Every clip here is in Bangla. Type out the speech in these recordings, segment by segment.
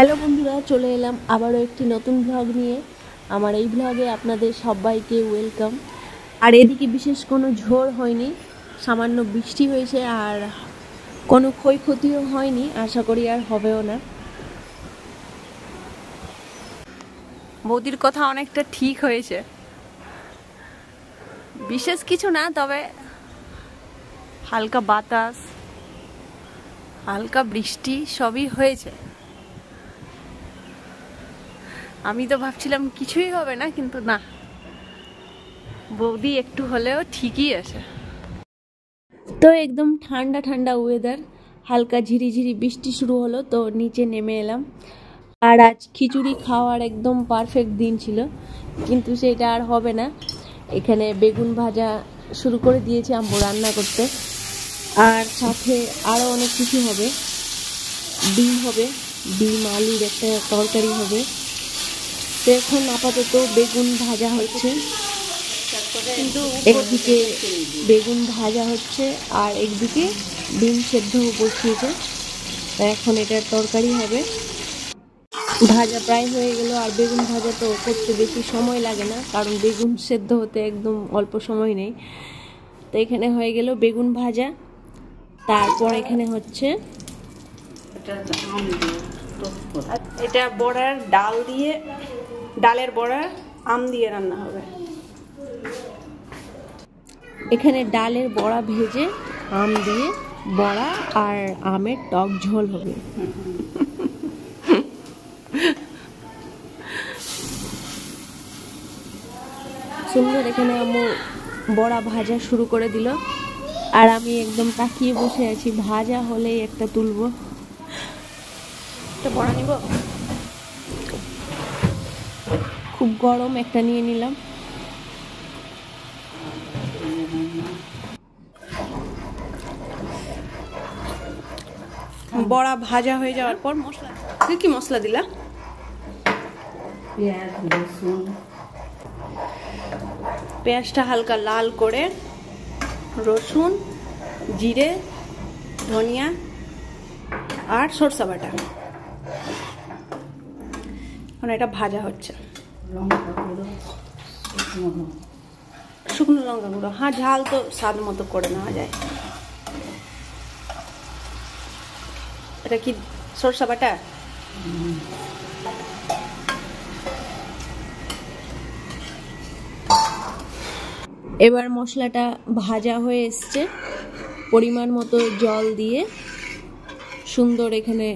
হ্যালো বন্ধুরা, চলে এলাম আবারও একটি নতুন ব্লগ নিয়ে। আমার এই ব্লগে আপনাদের সবাইকে ওয়েলকাম। আর এদিকে বিশেষ কোনো ঝড় হয়নি, সামান্য বৃষ্টি হয়েছে, আর কোনো ক্ষয়ক্ষতিও হয়নি, আশা করি আর হবেও না। বৌদির কথা অনেকটা ঠিক হয়েছে, বিশেষ কিছু না, তবে হালকা বাতাস, হালকা বৃষ্টি সবই হয়েছে। আমি তো ভাবছিলাম কিছুই হবে না, কিন্তু না, বৌদি একটু হলেও ঠিকই আছে। তো একদম ঠান্ডা ঠান্ডা ওয়েদার, হালকা ঝিরিঝিরি বৃষ্টি শুরু হলো, তো নিচে নেমে এলাম। আর আজ খিচুড়ি খাওয়ার একদম পারফেক্ট দিন ছিল, কিন্তু সেটা আর হবে না। এখানে বেগুন ভাজা শুরু করে দিয়েছি আম্মু রান্না করতে, আর সাথে আরও অনেক কিছু হবে। ডিম হবে, ডিম আলুর একটা তরকারি হবে। তো এখন আপাতত বেগুন ভাজা হচ্ছে, কিন্তু একদিকে বেগুন ভাজা হচ্ছে আর একদিকে ডিম সেদ্ধ বসিয়েছে। তো এখন এটার তরকারি হবে। ভাজা প্রায় হয়ে গেল, আর বেগুন ভাজা তো করতে বেশি সময় লাগে না, কারণ বেগুন সেদ্ধ হতে একদম অল্প সময় নেই। তো এখানে হয়ে গেল বেগুন ভাজা। তারপর এখানে হচ্ছে এটা বড়ার ডাল দিয়ে, ডালের বড়া আম দিয়ে রান্না হবে। এখানে ডালের বড়া ভেজে আম দিয়ে বড়া আর আমের টক ঝোল হবে। সুন্দর। এখানে আম্মু বড়া ভাজা শুরু করে দিল, আর আমি একদম তাকিয়ে বসে আছি, ভাজা হলেই একটা তুলবো। একটা বড়া নিব, খুব গরম, একটা নিয়ে নিলাম। বড়া ভাজা হয়ে যাওয়ার পর মশলা, কি মশলা দিলা? পেঁয়াজ, রসুন। পেঁয়াজটা হালকা লাল করে, রসুন, জিরে, ধনিয়া আর সরষা বাটা, মানে এটা ভাজা হচ্ছে। শুকনো লঙ্কা গুঁড়ো, হ্যাঁ, ঝাল তো স্বাদ মতো করে নেওয়া যায়। এটা কি সরষা বাটা? এবার মশলাটা ভাজা হয়ে এসছে, পরিমাণ মতো জল দিয়ে সুন্দর এখানে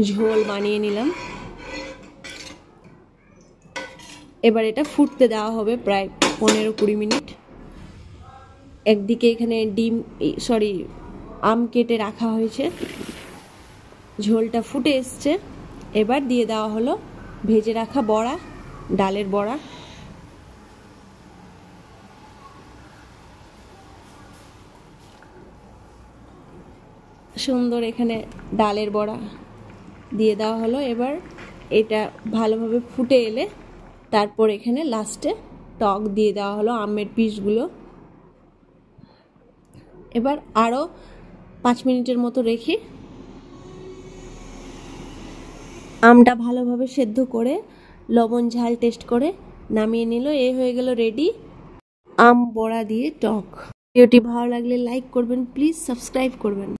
ঝোল বানিয়ে নিলাম। এবার এটা ফুটতে দেওয়া হবে প্রায় 15-20 মিনিট। একদিকে এখানে আম কেটে রাখা হয়েছে, ঝোলটা ফুটে এসছে। এবার দিয়ে দেওয়া হলো ভেজে রাখা বড়া, ডালের বড়া। সুন্দর এখানে ডালের বড়া দিয়ে দেওয়া হলো। এবার এটা ভালোভাবে ফুটে এলে তারপর এখানে লাস্টে টক দিয়ে দেওয়া হলো, আমের পিসগুলো। এবার আরও 5 মিনিটের মতো রেখে আমটা ভালোভাবে সেদ্ধ করে লবণ ঝাল টেস্ট করে নামিয়ে নিল। এই হয়ে গেল রেডি আম বড়া দিয়ে টক। ভিডিওটি ভালো লাগলে লাইক করবেন, প্লিজ সাবস্ক্রাইব করবেন।